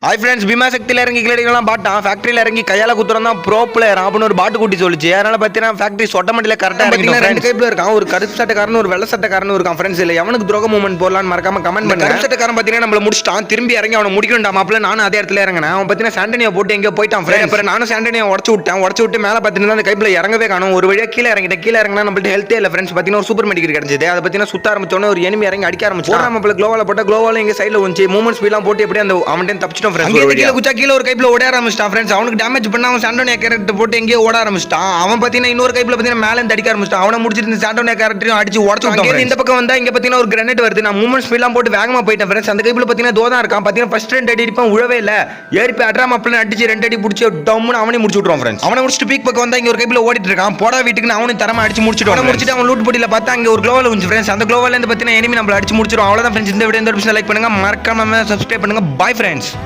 Hi friends, Bima சக்தியில் இறங்கி கிளடிக்கலாம் பாட்டான் ஃபேக்ட்ரியில் இறங்கி கையால் குத்துறோம் தான் ப்ரோ பிளேயர் அப்படின்னு ஒரு பாட்டு கூட்டி சொல்லிச்சு. அதனால பார்த்தீங்கன்னா ஃபேக்ட்ரி சொட்டமட்டியில் கரெக்டாக பார்த்தீங்கன்னா ரெண்டு கைப்பில் இருக்கான். ஒரு கருப்பு சட்டக்காரன் ஒரு வெள்ளை சட்டக்காரன் இருக்கான். ஃப்ரெண்ட்ஸ் இல்லை எவனுக்கு துரோக மூமெண்ட் போடலான்னு மறக்காம கமெண்ட் பண்ணி. கருப்பு சட்டக்காரன் பார்த்தீங்கன்னா நம்மள முடிச்சிட்டான். திரும்பி இறங்கி அவனை முடிக்கணும்டா மாப்பிள்ள. நானும் அதே இடத்துல இறங்கினேன். அவன் பார்த்தீங்கன்னா சாண்டனியா போட்டு எங்கேயோ போயிட்டான். ஃப்ரெண்ட் அப்புறம் நானும் சாண்டனியா உடச்சு விட்டு மேலே பார்த்தீங்கன்னா அந்த கைப்பில் இறங்கவே காணும். ஒரு வழியாக கீழே இறங்கினா நம்மள்ட்ட ஹெல்த்தே இல்லை. ஃப்ரெண்ட்ஸ் பார்த்தீங்கன்னா ஒரு சூப்பர் மெடிக்கல் கிடைச்சது. அதை பார்த்தீங்கன்னா சுத்த ஆரம்பிச்சோன்னே ஒரு எனிமி இறங்கி அடிக்க ஆரம்பிச்சு. நம்மள க்ளோவால் போட்டால் க்ளோவால் எங்கள் சைடில் வந்துச்சு. மூமெண்ட் ஸ்பீட்லாம் போட்டு எப்படி அந்த அவன்கிட்ட தப்பிச்சிட்டோம். ஃப்ரெண்ட்ஸ் கீழே ஒரு கைப்பில் ஓட ஆரம்பிச்சிட்டான். ஃப்ரெண்ட்ஸ் அவனுக்கு டேமேஜ் பண்ண அவன் சாண்டோனியா கேரக்டர் போட்டு எங்கேயோ ஓட ஆரம்பிச்சிட்டான். அவன் பார்த்தீங்கன்னா இன்னொரு கைப்பில் பார்த்தீங்கன்னா மேலே இருந்து அடிக்க ஆரம்பிச்சிட்டான். அவனை முடிச்சிட்டு இந்த சாண்டோனியா கேரக்டரையும் அடிச்சு உடச்சு இந்த பக்கம் வந்தா இங்கே பார்த்தீங்கன்னா ஒரு கிரனேட் வருது. நான் மூமெண்ட் ஸ்பீட்லாம் போட்டு வேகமாக போயிட்டேன். ஃப்ரெண்ட்ஸ் அந்த கைப்பில் பார்த்தீங்கன்னா தோதான் இருக்கான். பார்த்தீங்கன்னா ஃபர்ஸ்ட் 2 அடி அடிப்பான் உழவே இல்லை. ஏறி போய் அட்ரா மாப்பிள்ள அடிச்சு 2 அடி பிடிச்சி டம்னு அவனே முடிச்சு விட்டுருவான். ஃப்ரெண்ட்ஸ் அவனை முடிச்சுட்டு பீக் பக்கம் வந்தா இங்கே ஒரு கைப்பில் ஓடிட்டு இருக்கான். போடா வீட்டுக்கு அவனு தரமா அடிச்சு முடிச்சுட்டு அவன் லூட் போட்டியில் பார்த்தா அங்கே ஒரு க்ளோவல் வந்து. ஃப்ரெண்ட்ஸ் அந்த க்ளோவல் இருந்து பார்த்தீங்கன்னா எனிமி நம்மள அடிச்சு முடிச்சிடும். அவ்வளோதான் ஃப்ரெண்ட்ஸ். இந்த வீடியோ இந்த விஷயம் லைக் பண்ணுங்க, மறக்காம சப்ஸ்கிரைப் பண்ணுங்க. Bye friends.